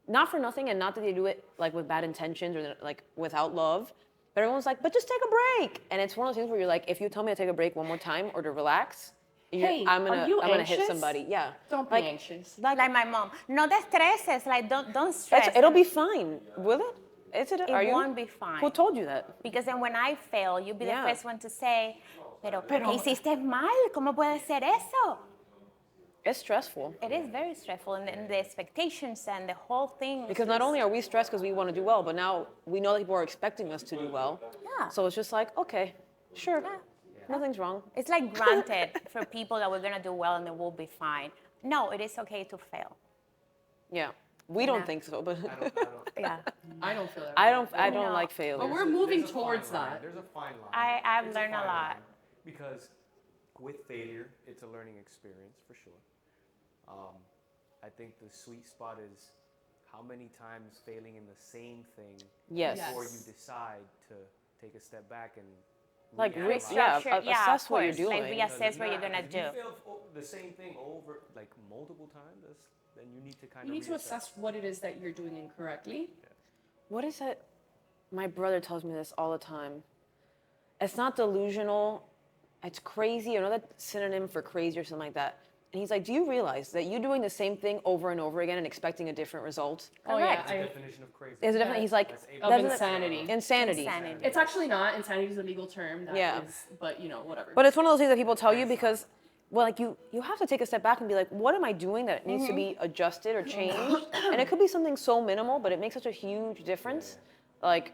not for nothing and not that they do it like with bad intentions or like without love, but everyone's like, but just take a break. And it's one of those things where you're like, if you tell me to take a break one more time or to relax, Hey, I'm are you gonna hit anxious? somebody. Yeah. Don't like, be anxious. like my mom. No te estreses, like don't stress. It'll be fine. Will it? Is it? Are It you? won't be fine. Who told you that? Because then when I fail, you'll be Yeah. the first one to say, pero ¿qué hiciste mal? ¿Cómo puede ser eso? It's stressful. It is very stressful, and the expectations and the whole thing. is Because not just- only are we stressed because we want to do well, but now we know that people are expecting us to do well. Yeah. So it's just like, okay, sure, nothing's wrong. It's like granted for people that we're gonna do well and then we'll be fine. No, it is okay to fail. Yeah, we don't Yeah. think so, but Yeah, I don't feel that. I way. don't No. like But failure. we're moving There's a fine towards line. that. There's a fine line. I've It's learned a fine lot. line because with failure, it's a learning experience for sure. I think the sweet spot is how many times failing in the same thing Yes. before you Yes. decide to take a step back and Like, reanalyze. Restructure, yeah, assess of what you're course. doing. Like Because reassess if what you're not- gonna if do. you fail the same thing over like multiple times, then you need to kind You of need to assess what it is that you're doing incorrectly. What is it? My brother tells me this all the time. It's not delusional. It's crazy. Another synonym for crazy or something like that. And he's like, do you realize that you doing the same thing over and over again and expecting a different result? Oh yeah, Correct. The definition of crazy. Is it definitely? He's like, That's of doesn't it- insanity. Insanity. Insanity. It's actually not. Insanity is a legal term. That Yeah. is, but you know, whatever. But it's one of those things that people tell you because, well, like you have to take a step back and be like, what am I doing that needs to be adjusted or changed? And it could be something so minimal, but it makes such a huge difference. Like,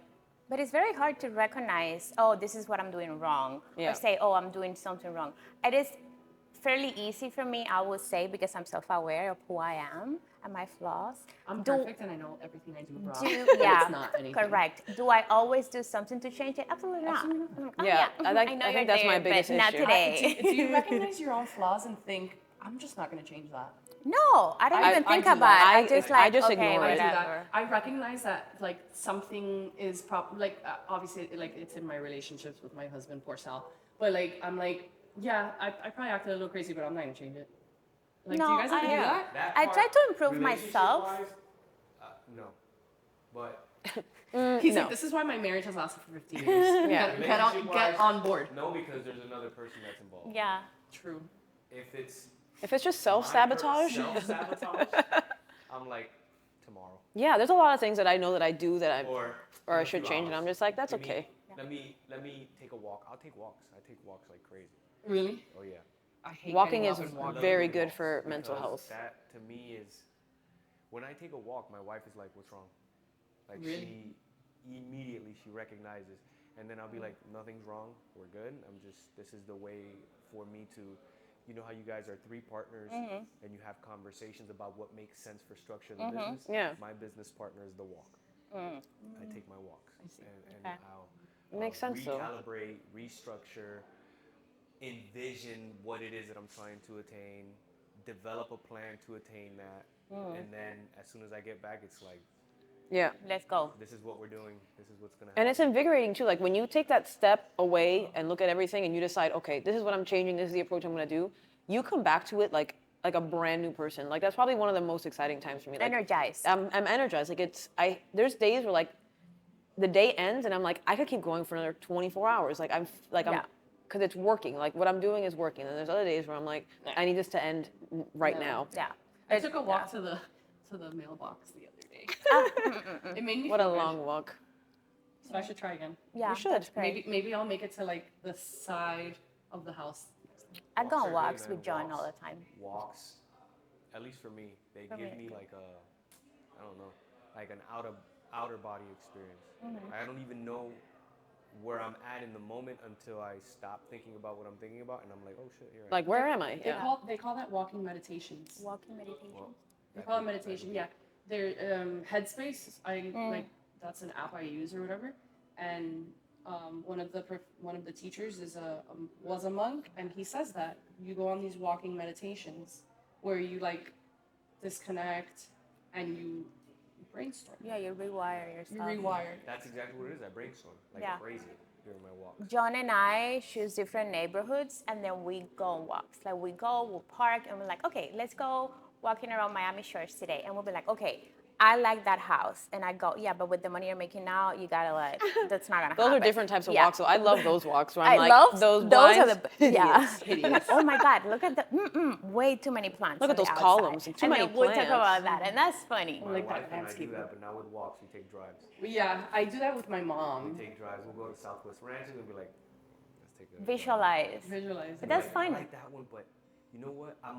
But it's very hard to recognize, oh, this is what I'm doing wrong, Yeah. or say, oh, I'm doing something wrong. It is fairly easy for me, I would say, because I'm self-aware of who I am and my flaws. I'm Do- perfect and I know everything I do wrong. Yeah, It's not anything. correct. Do I always do something to change it? Absolutely not. Oh, Yeah, I think- know I you're think that's my there, biggest but not issue. today. Do you recognize your own flaws and think, I'm just not going to change that? No, I don't even I think do about it. that. I just I like, just okay, ignore it. I do whatever. that. I recognize that like something is like obviously like it's in my relationships with my husband, poor Sal. But like I'm like, yeah, I probably acted a little crazy, but I'm not gonna change it. Like, do No, you guys ever do that? That I part, try to improve myself. relationship-wise, no. But He's no. like, this is why my marriage has lasted for 15 years. Yeah. Get on board. no, because there's another person that's involved. Yeah. True. If it's if it's just self-sabotage, self-sabotage, I'm like, tomorrow. yeah, there's a lot of things that I know that I do that I Or or I in a should few change, and hours. I'm just like, that's Give me- okay. Let me take a walk. I'll take walks. I take walks like crazy. Really? Oh yeah. I hate Walking getting is up and walking. very Literally good walks, for mental because health. That to me is when I take a walk, my wife is like, "What's wrong?" Like Really? she immediately she recognizes, and then I'll be like, "Nothing's wrong. We're good. This is the way for me to, you know how you guys are three partners and you have conversations about what makes sense for structure of the business. Yeah. My business partner is the walk. I take my walks, and Okay. I'll Makes sense, though. recalibrate, restructure, envision what it is that I'm trying to attain, develop a plan to attain that, and then as soon as I get back, it's like, Yeah. Let's go. this is what we're doing, this is what's gonna happen. And it's invigorating too. Like when you take that step away and look at everything and you decide, okay, this is what I'm changing, this is the approach I'm gonna do, you come back to it like a brand new person. Like that's probably one of the most exciting times for me. Like, Energized. I'm energized. Like there's days where like the day ends and I'm like, I could keep going for another 24 hours. Like I'm Yeah. because it's working. Like what I'm doing is working. And there's other days where I'm like, I need this to end right now. Yeah. I took a walk to the mailbox the other day. It made me What a feel good. long walk. So I should try again. Yeah, You should. that's great. Maybe I'll make it to like the side of the house. I go Walks on are walks good, with man. John Walks- all the time. Walks, at least for me, they For give me. me like a, I don't know, like an outer body experience. I don't even know where I'm at in the moment until I stop thinking about what I'm thinking about, and I'm like, oh shit, here I am. Like where am I? They call that walking meditations. Walking meditation. Well, They that call it could- that meditation. could Yeah, they're Headspace. Like that's an app I use or whatever. And one of the teachers was a monk, and he says that you go on these walking meditations where you like disconnect and you brainstorm. Yeah, you rewire You yourself. rewire. That's exactly what it is. I brainstorm like Yeah. crazy during my walks. John and I choose different neighborhoods and then we go on walks. Like we go, we'll park, and we're like, okay, let's go walking around Miami Shores today. And we'll be like, okay, I like that house. And I go, yeah, but with the money you're making now, you gotta like, that's not gonna Those happen. are different types of Yeah. walks. So I love those walks where I'm I like, love those are blinds. the yeah. Hideous. Oh my God! Look at the way too many plants. Look on at those the outside. columns and too many then we'll talk plants. about that, and that's funny. My like that wife and I do landscape. that, but not with walks. We take drives. Yeah, I do that with my mom. We take drives. We'll go to Southwest Ranches and be like, let's take a Visualize. Visualize. But that's I fun. like that one, but you know what? I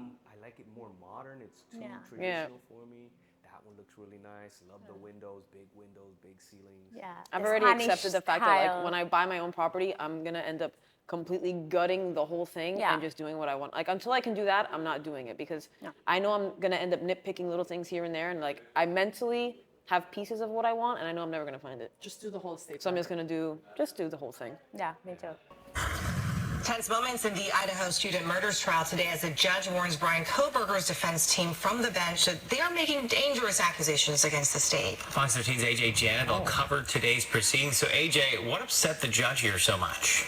like it more modern. It's too Yeah. traditional for me. That one looks really nice. Love the windows, big ceilings. Yeah. I've the already Spanish accepted the fact that like style. when I buy my own property, I'm gonna end up completely gutting the whole thing Yeah. and just doing what I want. Like until I can do that, I'm not doing it because No. I know I'm gonna end up nitpicking little things here and there, and like I mentally have pieces of what I want, and I know I'm never gonna find it. Just do the whole estate. So I'm just gonna do the whole thing. Yeah, me too. Tense moments in the Idaho student murders trial today as a judge warns Brian Kohberger's defense team from the bench that they are making dangerous accusations against the state. Fox 13's AJ Janabel covered today's proceedings. So AJ, what upset the judge here so much?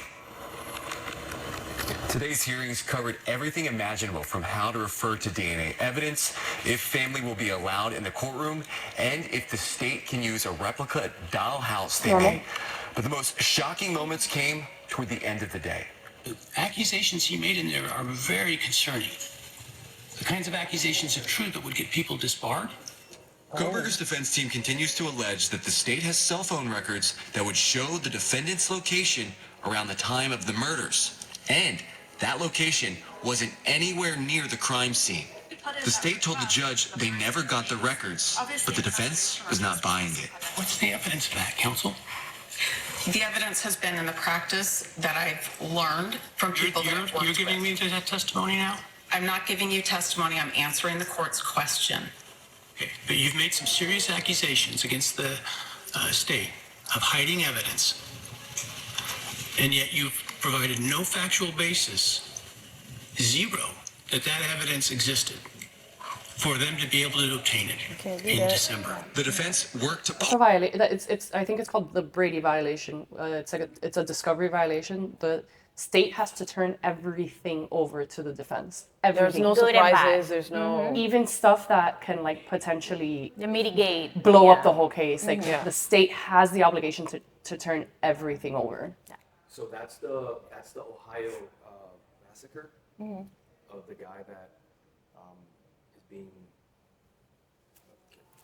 Today's hearings covered everything imaginable, from how to refer to DNA evidence, if family will be allowed in the courtroom, and if the state can use a replica dollhouse they made. But the most shocking moments came toward the end of the day. The accusations he made in there are very concerning. The kinds of accusations, if true, that would get people disbarred. Kohberger's defense team continues to allege that the state has cell phone records that would show the defendant's location around the time of the murders. And that location wasn't anywhere near the crime scene. The state told the judge they never got the records, but the defense was not buying it. What's the evidence of that, counsel? The evidence has been in the practice that I've learned from people that I've worked You're giving with. me that testimony now? I'm not giving you testimony. I'm answering the court's question. Okay, but you've made some serious accusations against the state of hiding evidence, and yet you've provided no factual basis, zero, that evidence existed for them to be able to obtain it in December. The defense worked to It's a violation. I think it's called the Brady violation. It's a discovery violation. The state has to turn everything over to the defense. There's Everything. no Good and bad. surprises. There's no. Even stuff that can like potentially The mitigate. blow up yeah. the whole case. Like Yeah. the state has the obligation to turn everything over. So that's the Ohio massacre of the guy that is being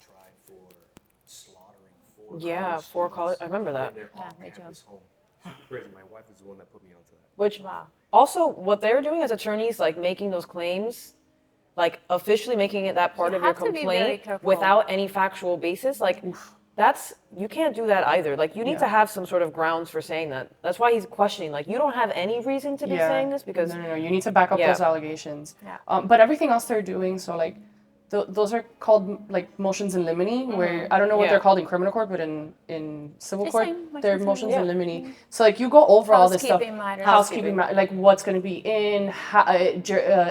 tried for slaughtering four. Yeah, college 4 students college. I remember that. in their me too. off-campus home. Crazy. My wife is the one that put me onto that. Which also, what they're doing as attorneys, like making those claims, like officially making it that part You of your have to be very complaint careful. without any factual basis, like that's you can't do that either. Like you need to have some sort of grounds for saying that. That's why he's questioning. Like you don't have any reason to be saying this because no, you need to back up Yeah. those allegations. Yeah. But everything else they're doing, so like those are called like motions in limine, where I don't know what Yeah. they're called in criminal court, but in civil The court, same, they're motions motions in limine. So like you go over all this stuff, Housekeeping matters. housekeeping, like what's going to be in,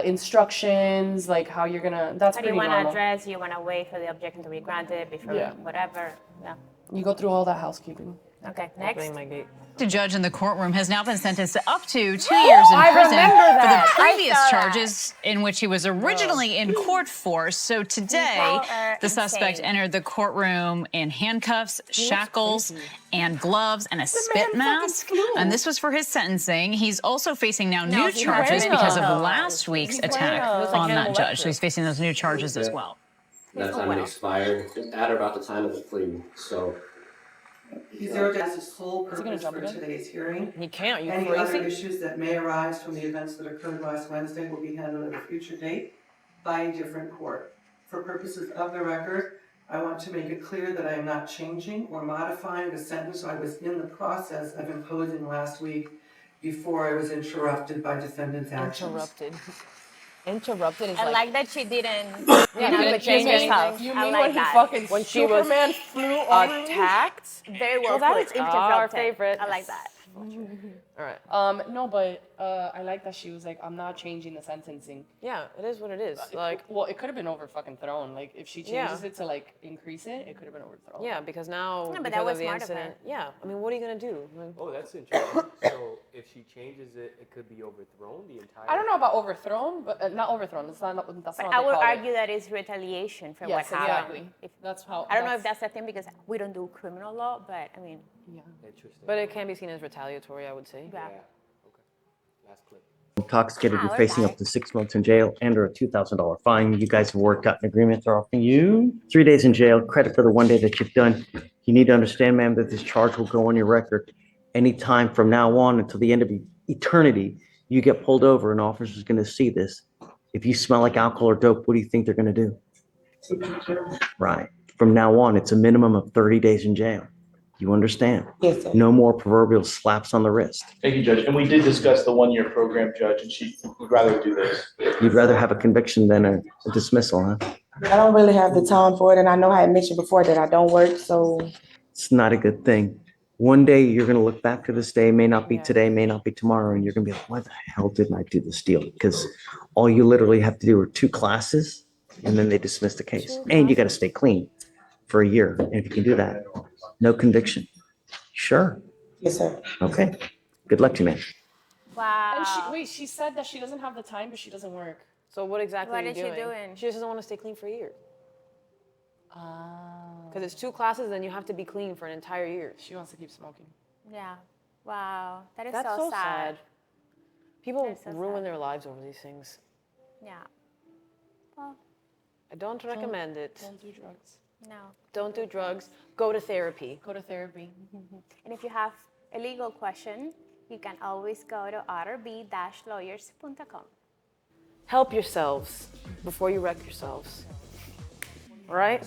instructions, like how you're gonna. That's How do you pretty want to normal. address? You want to wait for the objection to be granted before Yeah. whatever. Yeah. You go through all that housekeeping. Okay. Next. opening my gate. The judge in the courtroom has now been sentenced to up to 2 years in I prison remember for the that. I previous saw that. charges in which he was originally in court for. So today, People are the suspect insane. entered the courtroom in handcuffs, shackles, and gloves, and a spit mask. And this was for his sentencing. He's also facing now new he's charges wearing because of a- last week's wearing attack a- It's like on that Hannibal judge. Lecter. So he's facing those new charges as well. That time it expired at or about the time of the plea. So He zeroed as his sole purpose jump for again? today's hearing. You can't. You Any other crazy? issues that may arise from the events that occurred last Wednesday will be handled at a future date by a different court. For purposes of the record, I want to make it clear that I am not changing or modifying the sentence I was in the process of imposing last week before I was interrupted by defendant's actions. Interrupted is I like like that she didn't. didn't change anything. You I mean like when he that. fucking when she was Superman flew over me? attacked. Very well Well, that put. is our Interrupted. favorite. I like that. All right. No, but I like that she was like, I'm not changing the sentencing. Yeah, it is what it is. Like, Well, it could have been over fucking thrown. Like if she changes Yeah. it to like increase it, it could have been overthrown. yeah, because now Yeah, but that because was of the smart of her. incident. Yeah, I mean, what are you gonna do? Like, Oh, that's interesting. So if she changes it, it could be overthrown the entire. I don't know about overthrown, but not overthrown. It's not. That's But not. I what would they call argue it. that it's retaliation for Yes, what happened. exactly. If, That's how. I don't know if that's the thing because we don't do criminal law, but I mean, Interesting. but it can be seen as retaliatory, I would say. yeah. Okay. Last clip. intoxicated, you're Our facing guy. up to 6 months in jail and or a $2,000 fine. You guys have worked out an agreement. They're offering you 3 days in jail, credit for the 1 day that you've done. You need to understand, ma'am, that this charge will go on your record anytime from now on until the end of eternity. You get pulled over, an officer's going to see this. If you smell like alcohol or dope, what do you think they're going to do? Right. From now on, it's a minimum of 30 days in jail. You understand? Yes, sir. No more proverbial slaps on the wrist. Thank you, Judge. And we did discuss the 1 year program, Judge, and she would rather do this. You'd rather have a conviction than a dismissal, huh? I don't really have the time for it, and I know I had mentioned before that I don't work, so. It's not a good thing. One day you're going to look back to this day, may not be today, may not be tomorrow, and you're going to be like, why the hell didn't I do this deal? Because all you literally have to do are 2 classes, and then they dismiss the case. And you got to stay clean for a year. And if you can do that, no conviction. Sure. Yes, sir. Okay. Good luck to you, man. Wow. And she said that she doesn't have the time, but she doesn't work. So what exactly What are you is she doing? doing? She just doesn't want to stay clean for a year. Because it's 2 classes, then you have to be clean for an entire year. She wants to keep smoking. Yeah. Wow. That is That's so so sad. People That is so ruin sad. their lives over these things. Yeah. Well, I don't recommend it. Don't do drugs. no. Don't do drugs. Go to therapy. Go to therapy. And if you have a legal question, you can always go to rrb-lawyers.com. Help yourselves before you wreck yourselves. All right?